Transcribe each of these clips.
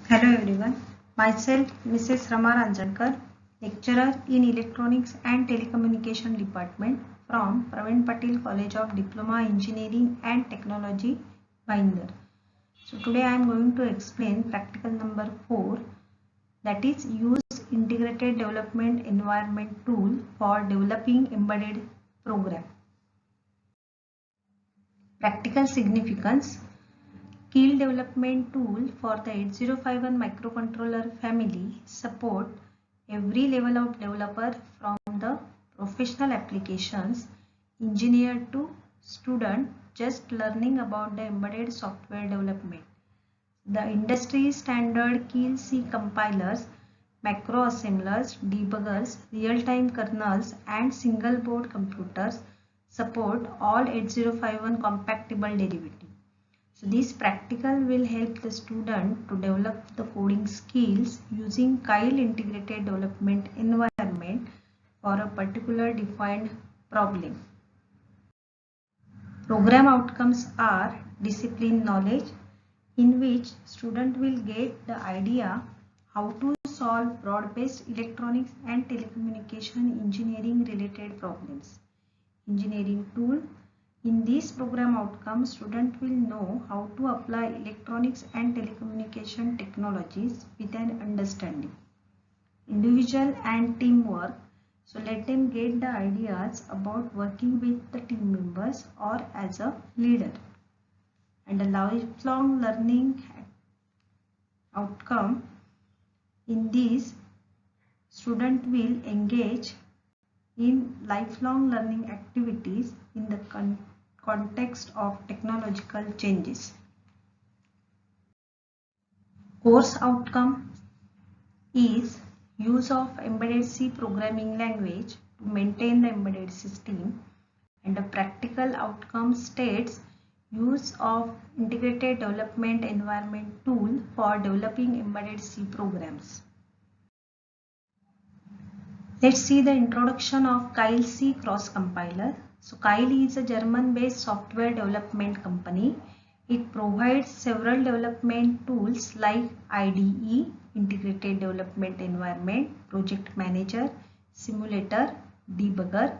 Hello everyone, myself Mrs. Rama Ranjankar, lecturer in Electronics and Telecommunication Department from Praveen Patil College of Diploma Engineering and Technology, Bhayandar. So today I am going to explain practical number 4, that is use integrated development environment tool for developing embedded program. Practical significance: Keil development tool for the 8051 microcontroller family support every level of developer from the professional applications engineer to student just learning about the embedded software development. The industry standard Keil C compilers, macro assemblers, debuggers, real-time kernels and single board computers support all 8051 compatible derivatives. So this practical will help the student to develop the coding skills using Keil integrated development environment for a particular defined problem. Program outcomes are discipline knowledge, in which student will get the idea how to solve broad-based electronics and telecommunication engineering related problems. Engineering tool: in this program outcome, student will know how to apply electronics and telecommunication technologies with an understanding. Individual and teamwork: so let them get the ideas about working with the team members or as a leader. And a lifelong learning outcome: in this, student will engage in lifelong learning activities in the context of technological changes. Course outcome is use of embedded C programming language to maintain the embedded system, and the practical outcome states use of integrated development environment tool for developing embedded C programs. Let's see the introduction of Keil C cross compiler. So Keil is a German-based software development company. It provides several development tools like IDE, Integrated Development Environment, Project Manager, Simulator, Debugger,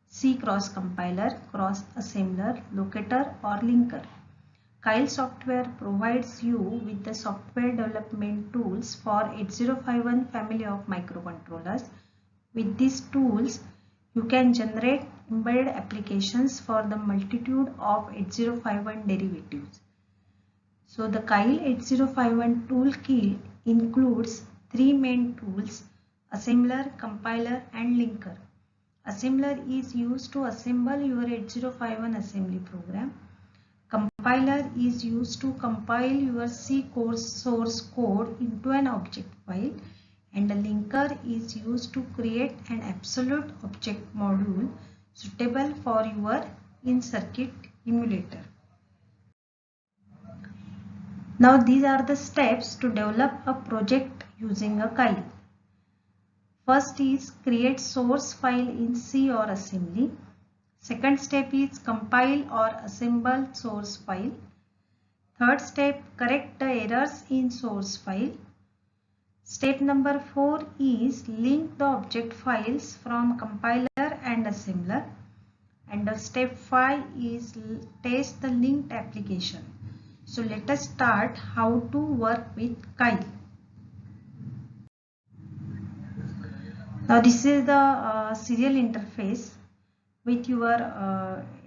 C cross compiler, cross assembler, locator or linker. Keil software provides you with the software development tools for 8051 family of microcontrollers. With these tools, you can generate embedded applications for the multitude of 8051 derivatives. So the Keil 8051 toolkit includes three main tools: assembler, compiler and linker. Assembler is used to assemble your 8051 assembly program. Compiler is used to compile your C source code into an object file, and a linker is used to create an absolute object module suitable for your in-circuit emulator. Now these are the steps to develop a project using a Keil. First is create source file in C or assembly. Second step is compile or assemble source file. Third step, correct the errors in source file. Step number 4 is link the object files from compiler and assembler. And step 5 is test the linked application. So let us start how to work with Keil. Now this is the serial interface with your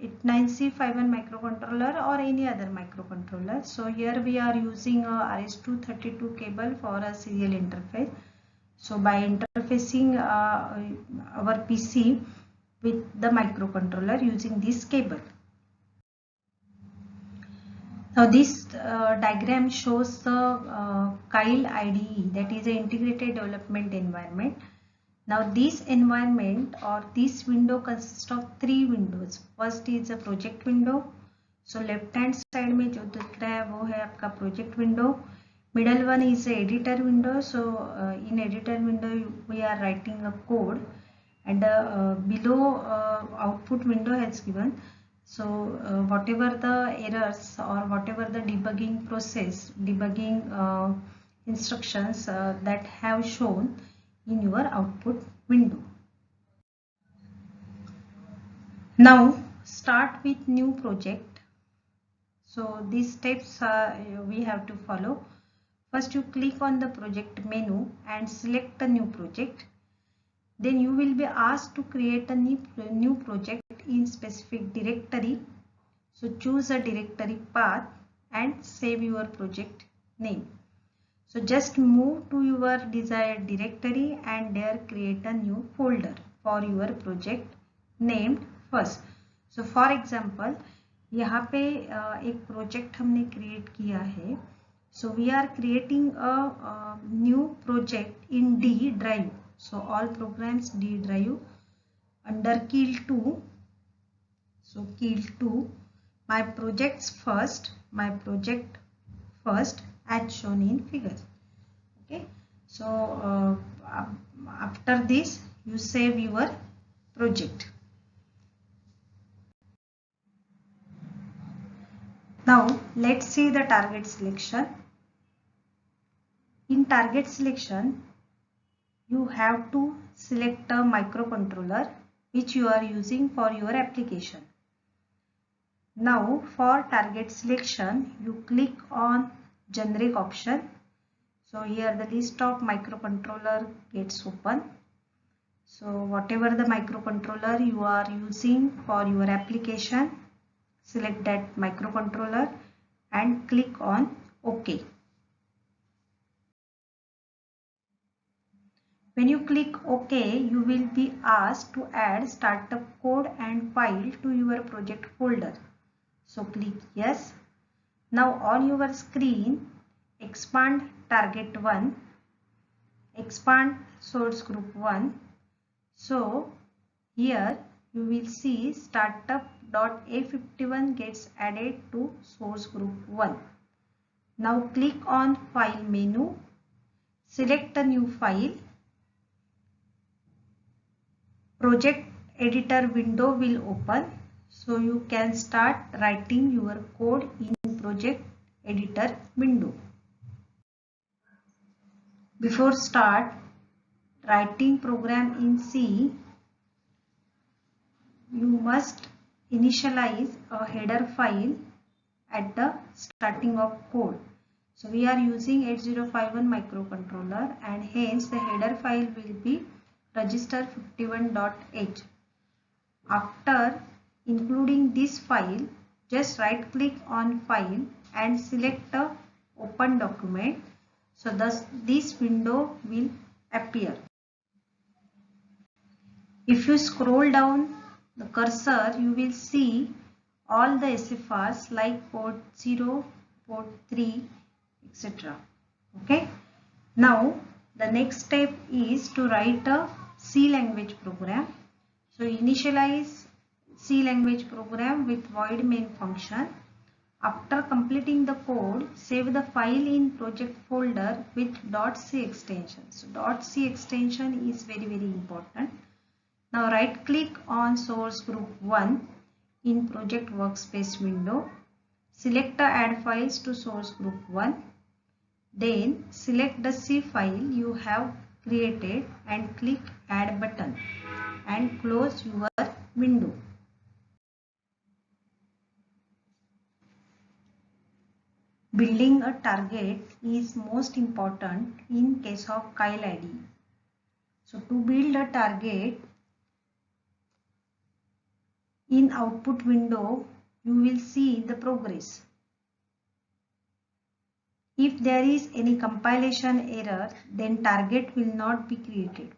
89C51 microcontroller or any other microcontroller. So here we are using a RS-232 cable for a serial interface. So by interfacing our PC with the microcontroller using this cable. Now this diagram shows the Keil IDE, that is an integrated development environment. Now this environment or this window consists of three windows. First is a project window. So left hand side में जो दिख रहा है वो है आपका project window. Middle one is a editor window. So in editor window we are writing a code, and below output window has given. So whatever the errors or whatever the debugging process, debugging instructions that have shown in your output window. Now start with new project. So these steps we have to follow. First you click on the project menu and select the new project. Then you will be asked to create a new project in specific directory. So choose a directory path and save your project name. So just move to your desired directory and there create a new folder for your project named first. So for example, यहाँ पे एक project हमने create किया है. So we are creating a new project in D drive. So all programs D drive under Keel 2. So Keel 2, my project first as shown in figure. Okay, so after this you save your project. Now let's see the target selection. In target selection, you have to select a microcontroller which you are using for your application. Now for target selection, you click on generic option. So here the list of microcontroller gets open. So whatever the microcontroller you are using for your application, select that microcontroller and click on OK. When you click OK, you will be asked to add startup code and file to your project folder. So click yes. Now on your screen, expand target 1, expand source group 1. So here you will see startup.a51 gets added to source group 1. Now click on file menu, select a new file. Project editor window will open. So you can start writing your code in project editor window. Before start writing program in C, you must initialize a header file at the starting of code. So we are using 8051 microcontroller and hence the header file will be register51.h. After including this file, just right click on file and select the open document. So thus this window will appear. If you scroll down the cursor, you will see all the SFRs like port 0, port 3, etc. Okay. Now the next step is to write a C language program. So initialize C language program with void main function. After completing the code, save the file in project folder with .c extension. So .c extension is very important. Now right click on source group 1 in project workspace window. Select the add files to source group 1. Then select the C file you have created and click add button and close your window. Building a target is most important in case of Kyle IDE. So to build a target, in output window you will see the progress. If there is any compilation error, then target will not be created.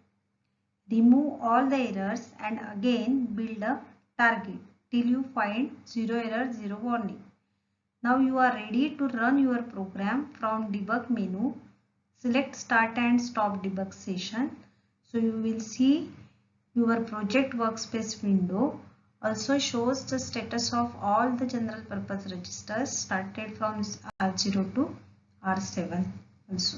Remove all the errors and again build a target till you find 0 error, 0 warning. Now you are ready to run your program. From debug menu, select start and stop debug session. So you will see your project workspace window also shows the status of all the general purpose registers started from R0 to R7 also.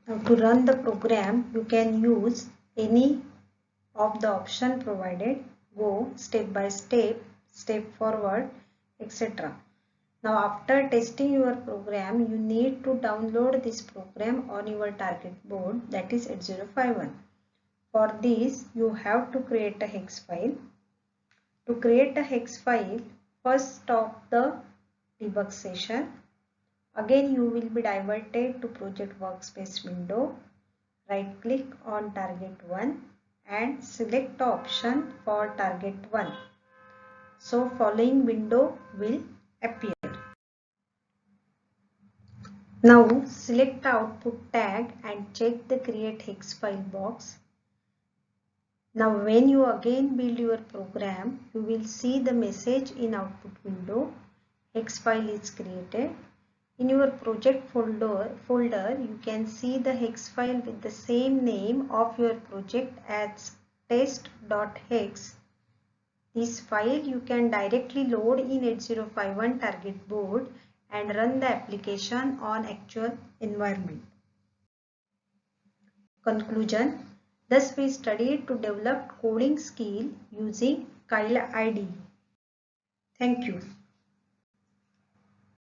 Now to run the program, you can use any of the option provided. Go step by step, step forward, etc. Now after testing your program, you need to download this program on your target board, that is 8051. For this, you have to create a hex file. To create a hex file, first stop the debug session. Again, you will be diverted to project workspace window. Right click on target 1 and select the option for target 1. So following window will appear. Now select the output tag and check the create hex file box. Now when you again build your program, you will see the message in output window, hex file is created. In your project folder, you can see the hex file with the same name of your project as test.hex. This file you can directly load in 8051 target board and run the application on actual environment. Conclusion. Thus we studied to develop coding skill using Kyle IDE. Thank you.